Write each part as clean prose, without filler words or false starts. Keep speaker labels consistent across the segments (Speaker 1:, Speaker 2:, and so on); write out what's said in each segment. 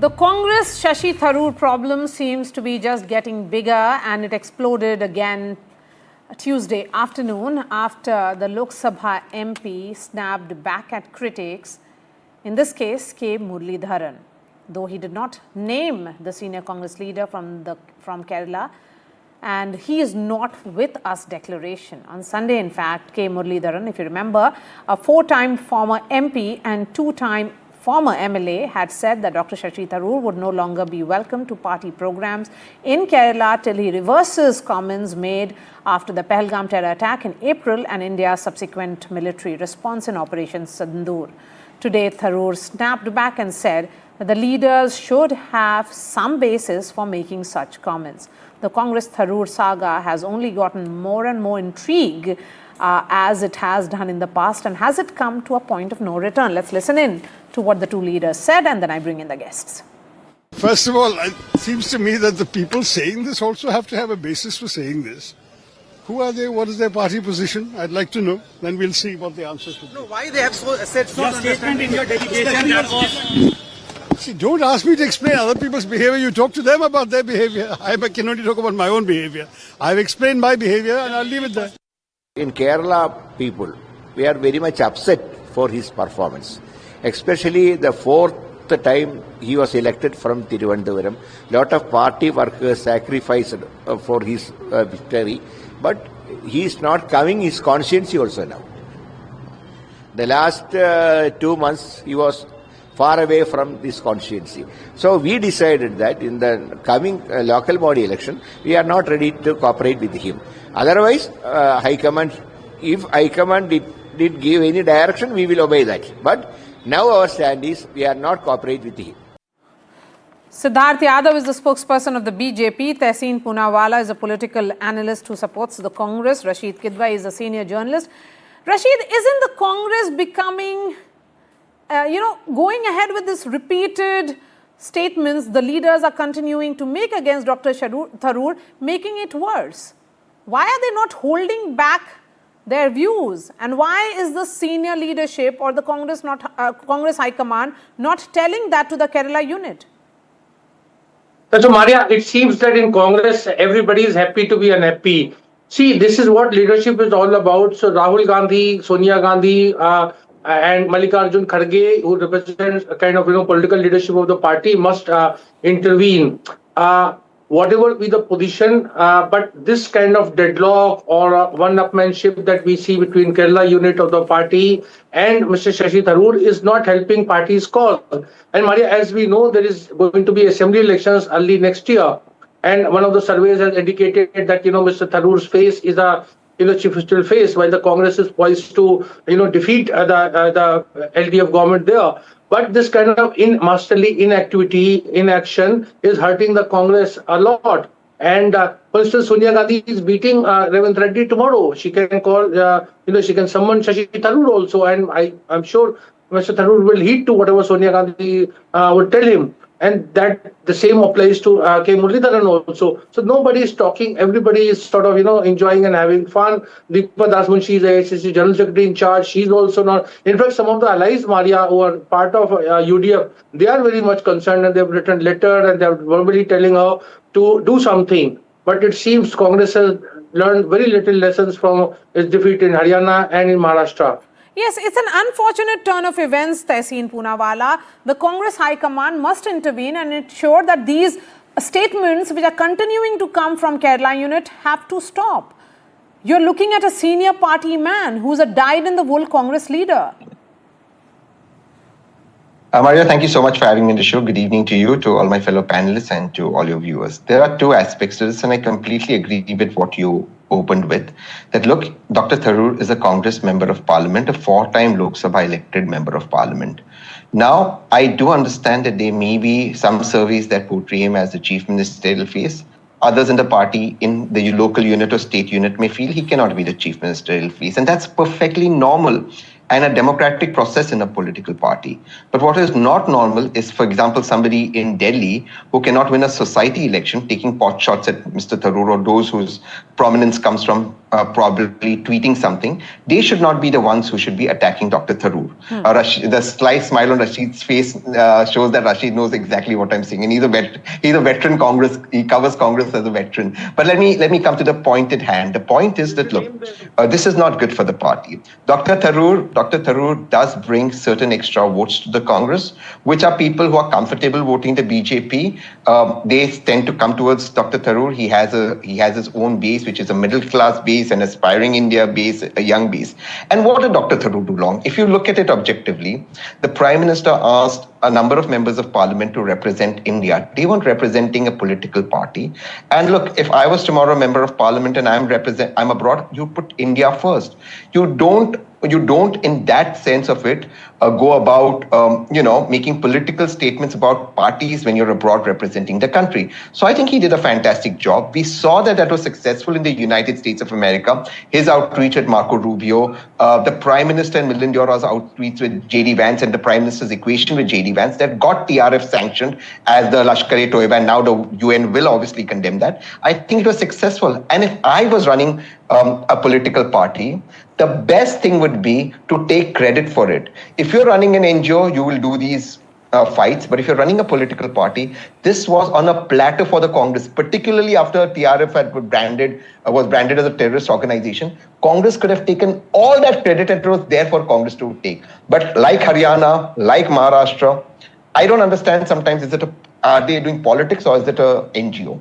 Speaker 1: The Congress Shashi Tharoor problem seems to be just getting bigger, and it exploded again Tuesday afternoon after the Lok Sabha MP snapped back at critics, in this case K Muraleedharan. Though he did not name the senior Congress leader from Kerala, and he is not with us declaration. On Sunday, in fact, K Muraleedharan, if you remember, a four-time former MP and two-time former MLA, had said that Dr. Shashi Tharoor would no longer be welcome to party programs in Kerala till he reverses comments made after the Pahalgam terror attack in April and India's subsequent military response in Operation Sindoor. Today, Tharoor snapped back and said that the leaders should have some basis for making such comments. The Congress-Tharoor saga has only gotten more and more intrigue as it has done in the past, and has it come to a point of no return? Let's listen in to what the two leaders said, and then I bring in the guests.
Speaker 2: First of all, it seems to me that the people saying this also have to have a basis for saying this. Who are they? What is their party position? I'd like to know. Then we'll see what the answers will be.
Speaker 3: No, why they have said so?
Speaker 4: Your statement in your dedication.
Speaker 2: See, don't ask me to explain other people's behavior. You talk to them about their behavior. I can only talk about my own behavior. I've explained my behavior and I'll leave it there.
Speaker 3: In Kerala, people, we are very much upset for his performance. Especially the fourth time he was elected from Thiruvananthapuram. Lot of party workers sacrificed for his victory. But he is not coming his conscience also now. The last 2 months he was far away from this constituency. So we decided that in the coming local body election, we are not ready to cooperate with him. Otherwise, High Command, if High Command did give any direction, we will obey that. But now our stand is, we are not cooperate with him.
Speaker 1: Siddharth Yadav is the spokesperson of the BJP. Tehseen Poonawalla is a political analyst who supports the Congress. Rashid Kidwai is a senior journalist. Rashid, isn't the Congress becoming going ahead with this repeated statements the leaders are continuing to make against Dr. Tharoor, making it worse? Why are they not holding back their views? And why is the senior leadership or the Congress High Command not telling that to the Kerala unit?
Speaker 4: So, Maria, it seems that in Congress, everybody is happy to be unhappy. See, this is what leadership is all about. So, Rahul Gandhi, Sonia Gandhi, and Mallikarjun Kharge, who represents a kind of political leadership of the party, must intervene. Whatever be the position, but this kind of deadlock or one-upmanship that we see between Kerala unit of the party and Mr. Shashi Tharoor is not helping party's cause. And Maria, as we know, there is going to be assembly elections early next year, and one of the surveys has indicated that Mr. Tharoor's face is a chief ministerial face, while the Congress is poised to defeat the LDF government there. But this kind of masterly inactivity, inaction is hurting the Congress a lot. And for instance, Sonia Gandhi is beating Revanth Reddy tomorrow. She can call, she can summon Shashi Tharoor also. And I'm sure Mr. Tharoor will heed to whatever Sonia Gandhi would tell him. And that the same applies to K Muraleedharan also. So nobody is talking. Everybody is sort of, enjoying and having fun. Deepa Das Munshi is the AICC General Secretary in charge. She's also not. In fact, some of the allies, Maria, who are part of UDF, they are very much concerned, and they've written letter and they're verbally telling her to do something. But it seems Congress has learned very little lessons from its defeat in Haryana and in Maharashtra.
Speaker 1: Yes, it's an unfortunate turn of events, Tehseen Poonawalla. The Congress High Command must intervene and ensure that these statements which are continuing to come from Kerala unit have to stop. You're looking at a senior party man who's a dyed-in-the-wool Congress leader.
Speaker 5: Maria, thank you so much for having me on the show. Good evening to you, to all my fellow panelists, and to all your viewers. There are two aspects to this, and I completely agree with what you opened with. That look, Dr. Tharoor is a Congress member of Parliament, a four-time Lok Sabha elected member of Parliament. Now, I do understand that there may be some surveys that portray him as the chief ministerial face. Others in the party, in the local unit or state unit, may feel he cannot be the chief ministerial face, and that's perfectly normal and a democratic process in a political party. But what is not normal is, for example, somebody in Delhi who cannot win a society election taking pot shots at Mr. Tharoor or those whose prominence comes from probably tweeting something, they should not be the ones who should be attacking Dr. Tharoor. The slight smile on Rashid's face shows that Rashid knows exactly what I'm saying, and he's a veteran Congress. He covers Congress as a veteran. But let me come to the point at hand. The point is that look, this is not good for the party. Dr. Tharoor does bring certain extra votes to the Congress, which are people who are comfortable voting the BJP. They tend to come towards Dr. Tharoor. He has his own base, which is a middle class base, an aspiring India base, a young base. And what did Dr. Tharoor do wrong? If you look at it objectively, the Prime Minister asked a number of members of Parliament to represent India. They weren't representing a political party. And look, if I was tomorrow a member of Parliament and I'm abroad, you put India first. You don't, in that sense of it, go about, making political statements about parties when you're abroad representing the country. So I think he did a fantastic job. We saw that was successful in the United States of America. His outreach at Marco Rubio, the Prime Minister and Milind Deora's outreach with J.D. Vance and the Prime Minister's equation with J.D. Vance that got TRF sanctioned as the Lashkar-e-Toiba, and now the UN will obviously condemn that. I think it was successful. And if I was running a political party, the best thing would be to take credit for it. If you're running an NGO, you will do these fights. But if you're running a political party, this was on a platter for the Congress, particularly after TRF was branded as a terrorist organization. Congress could have taken all that credit and it was there for Congress to take. But like Haryana, like Maharashtra, I don't understand sometimes, are they doing politics or is it a NGO?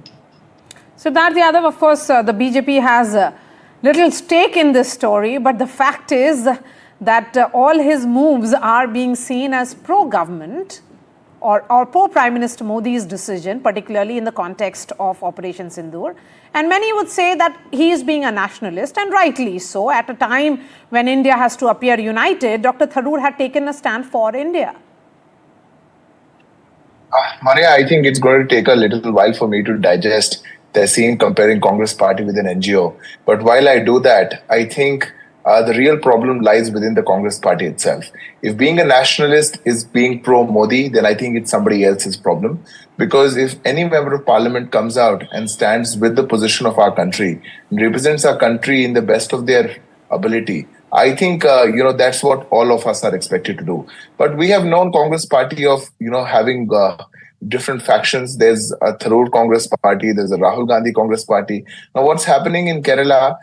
Speaker 1: Siddharth Yadav, of course, the BJP has a little stake in this story, but the fact is that all his moves are being seen as pro-government or pro-Prime Minister Modi's decision, particularly in the context of Operation Sindoor. And many would say that he is being a nationalist, and rightly so. At a time when India has to appear united, Dr. Tharoor had taken a stand for India.
Speaker 6: Maria, I think it's going to take a little while for me to digest the scene comparing Congress party with an NGO. But while I do that, I think the real problem lies within the Congress party itself. If being a nationalist is being pro-Modi, then I think it's somebody else's problem. Because if any member of parliament comes out and stands with the position of our country and represents our country in the best of their ability, I think, that's what all of us are expected to do. But we have known Congress party of, having different factions. There's a Tharoor Congress party, there's a Rahul Gandhi Congress party. Now, what's happening in Kerala,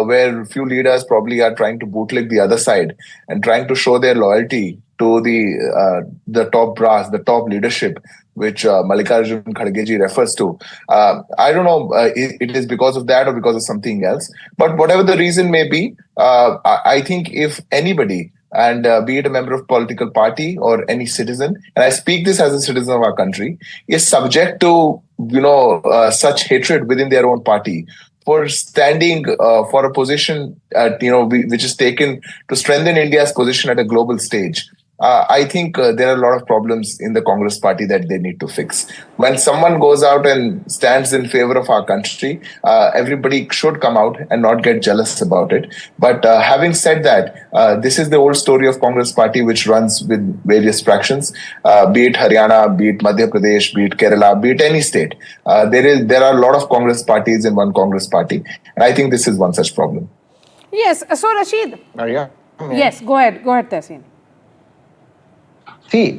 Speaker 6: where a few leaders probably are trying to bootleg the other side and trying to show their loyalty to the top brass, the top leadership, which Mallikarjun Kharge refers to. I don't know it is because of that or because of something else. But whatever the reason may be, I think if anybody, and be it a member of political party or any citizen, and I speak this as a citizen of our country, is subject to such hatred within their own party for standing for a position which is taken to strengthen India's position at a global stage. I think there are a lot of problems in the Congress party that they need to fix. When someone goes out and stands in favor of our country, everybody should come out and not get jealous about it. But having said that, this is the old story of Congress party, which runs with various fractions, be it Haryana, be it Madhya Pradesh, be it Kerala, be it any state. There are a lot of Congress parties in one Congress party. And I think this is one such problem.
Speaker 1: Yes. So, Rashid.
Speaker 5: Maria?
Speaker 1: Yes, go ahead, Tehseen.
Speaker 5: See,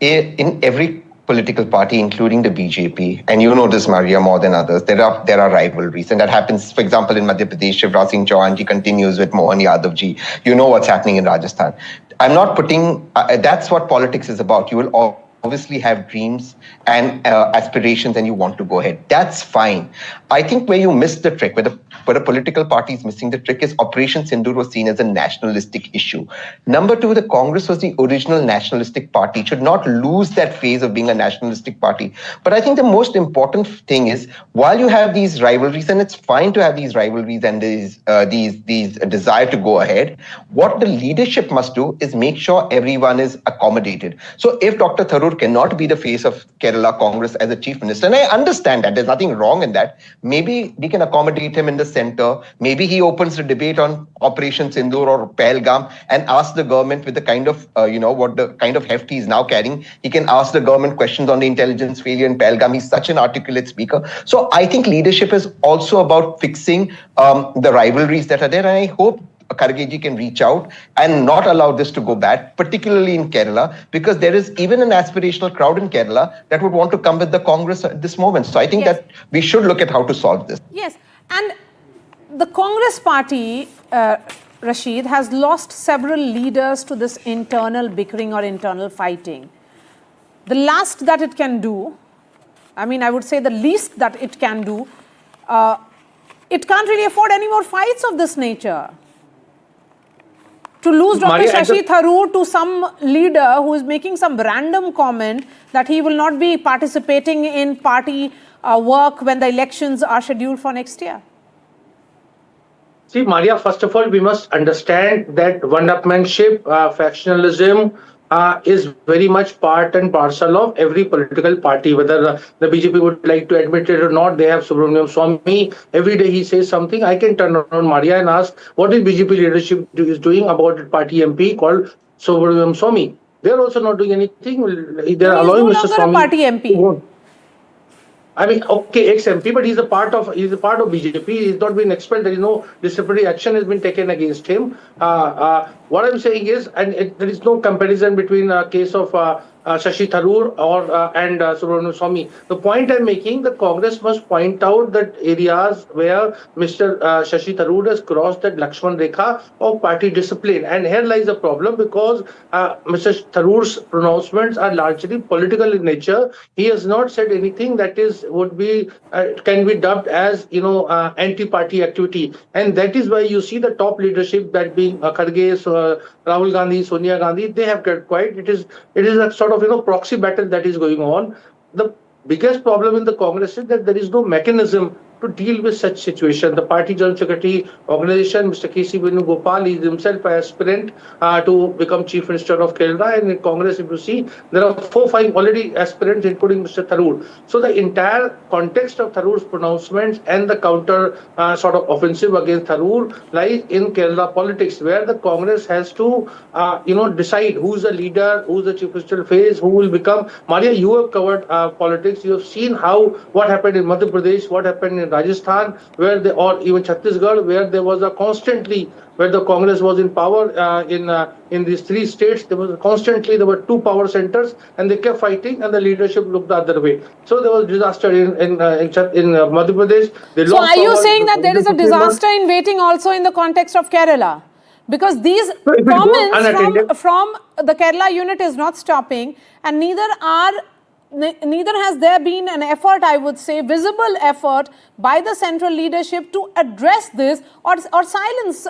Speaker 5: in every political party, including the BJP, and you know this, Maria, more than others, there are rivalries. And that happens, for example, in Madhya Pradesh, Shivraj Singh Chauhan ji continues with Mohan Yadav ji. You know what's happening in Rajasthan. I'm not putting, that's what politics is about. You will obviously have dreams and aspirations and you want to go ahead. That's fine. I think where you miss the trick, where a political party is missing the trick, is Operation Sindoor was seen as a nationalistic issue. Number two, the Congress was the original nationalistic party. It should not lose that phase of being a nationalistic party. But I think the most important thing is, while you have these rivalries, and it's fine to have these rivalries and these desire to go ahead, what the leadership must do is make sure everyone is accommodated. So if Dr. Tharoor Tharoor cannot be the face of Kerala Congress as a chief minister. And I understand that. There's nothing wrong in that. Maybe we can accommodate him in the center. Maybe he opens the debate on Operation Sindoor or Pahalgam and asks the government with the kind of, what the kind of heft he's now carrying. He can ask the government questions on the intelligence failure in Pahalgam. He's such an articulate speaker. So I think leadership is also about fixing the rivalries that are there. And I hope Khargeji can reach out and not allow this to go bad, particularly in Kerala, because there is even an aspirational crowd in Kerala that would want to come with the Congress at this moment. So I think that we should look at how to solve this.
Speaker 1: Yes, and the Congress party, Rashid, has lost several leaders to this internal bickering or internal fighting. The last that it can do, I would say the least that it can do, it can't really afford any more fights of this nature. To lose Dr. Shashi Tharoor to some leader who is making some random comment that he will not be participating in party work when the elections are scheduled for next year.
Speaker 4: See, Maria, first of all, we must understand that one-upmanship, factionalism is very much part and parcel of every political party. Whether the BJP would like to admit it or not, they have Subramaniam Swamy. Every day he says something. I can turn around, Maria, and ask what is BJP leadership is doing about a party MP called Subramaniam Swamy. They are also not doing anything. They are allowing Mr. Swamy.
Speaker 1: A party MP.
Speaker 4: Okay, ex-MP, but he's a part of BJP. He's not been expelled. There is no disciplinary action has been taken against him. What I'm saying is, and there is no comparison between a case of Shashi Tharoor and Subramaniam Swamy. The point I'm making, the Congress must point out that areas where Mr. Shashi Tharoor has crossed that Lakshman Rekha of party discipline. And here lies the problem, because Mr. Tharoor's pronouncements are largely political in nature. He has not said anything that can be dubbed as anti-party activity. And that is why you see the top leadership, that being Kharge, Rahul Gandhi, Sonia Gandhi, they have kept quiet. It is a sort of proxy battle that is going on. The biggest problem in the Congress is that there is no mechanism to deal with such situation. The party General Secretary organization, Mr. K.C. Venugopal, is himself an aspirant to become Chief Minister of Kerala. And in Congress, if you see, there are 4-5 already aspirants, including Mr. Tharoor. So the entire context of Tharoor's pronouncements and the counter sort of offensive against Tharoor lies in Kerala politics, where the Congress has to, decide who's the leader, who's the Chief Minister phase, who will become. Maria, you have covered politics. You have seen what happened in Madhya Pradesh, what happened in Rajasthan, or even Chhattisgarh, where there was where the Congress was in power in these 3 states, there were 2 power centers, and they kept fighting, and the leadership looked the other way. So there was disaster in Madhya Pradesh.
Speaker 1: So are you saying that there is a disaster in waiting also in the context of Kerala? Because these comments from the Kerala unit is not stopping, and neither has there been an effort, I would say, visible effort by the central leadership to address this or silence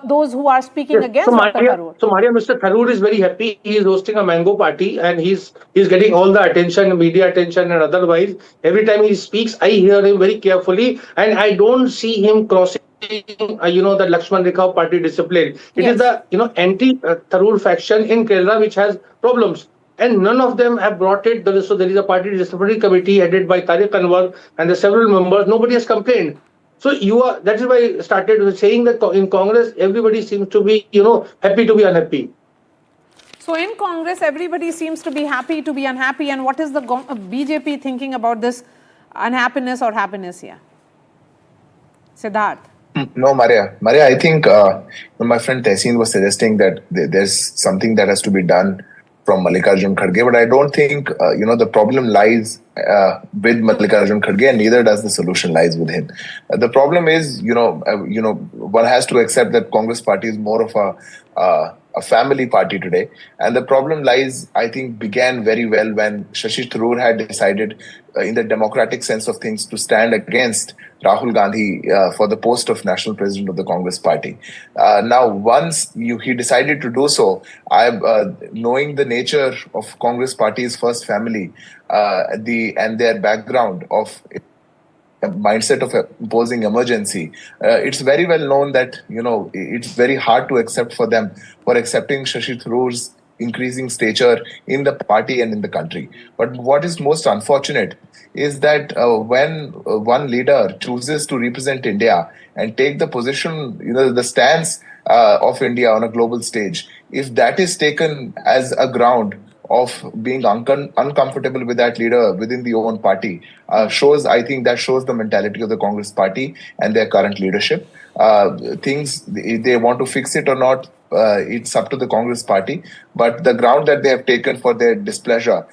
Speaker 1: those who are speaking against Dr. Tharoor.
Speaker 4: So, Maria, Mr. Tharoor is very happy. He is hosting a mango party, and he's getting all the attention, media attention, and otherwise. Every time he speaks, I hear him very carefully, and I don't see him crossing the Lakshman Rekha of party discipline. It is the anti-Tharoor faction in Kerala which has problems. And none of them have brought it. So there is a party disciplinary committee headed by Tariq Anwar and the several members. Nobody has complained. So that is why I started saying that in Congress, everybody seems to be, happy to be unhappy.
Speaker 1: So in Congress, everybody seems to be happy to be unhappy. And what is the BJP thinking about this unhappiness or happiness here? Siddharth.
Speaker 6: No, Maria, I think my friend Tehseen was suggesting that there's something that has to be done from Mallikarjun Kharge, but I don't think the problem lies with Mallikarjun Kharge, and neither does the solution lies with him. The problem is, one has to accept that Congress party is more of a family party today, and the problem lies, I think, began very well when Shashi Tharoor had decided, in the democratic sense of things, to stand against Rahul Gandhi for the post of national president of the Congress party. Now, once he decided to do so, knowing the nature of Congress party's first family, and their background of a mindset of imposing emergency, it's very well known that it's very hard to accept for them for accepting Shashi Tharoor's increasing stature in the party and in the country. But what is most unfortunate is that when one leader chooses to represent India and take the position, the stance of India on a global stage, if that is taken as a ground of being uncomfortable with that leader within the own party, I think that shows the mentality of the Congress party and their current leadership. Things, they want to fix it or not, it's up to the Congress party. But the ground that they have taken for their displeasure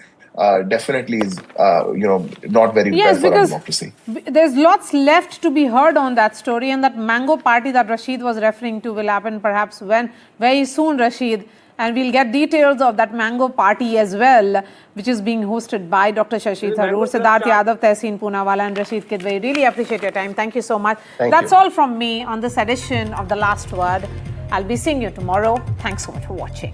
Speaker 6: definitely is, not very well for our democracy.
Speaker 1: There's lots left to be heard on that story, and that mango party that Rashid was referring to will happen perhaps very soon, Rashid. And we'll get details of that mango party as well, which is being hosted by Dr. Shashi Tharoor, Siddharth Yadav, Tehseen Poonawala, and Rashid Kidwai. Really appreciate your time. Thank you so much. That's all from me on this edition of The Last Word. I'll be seeing you tomorrow. Thanks so much for watching.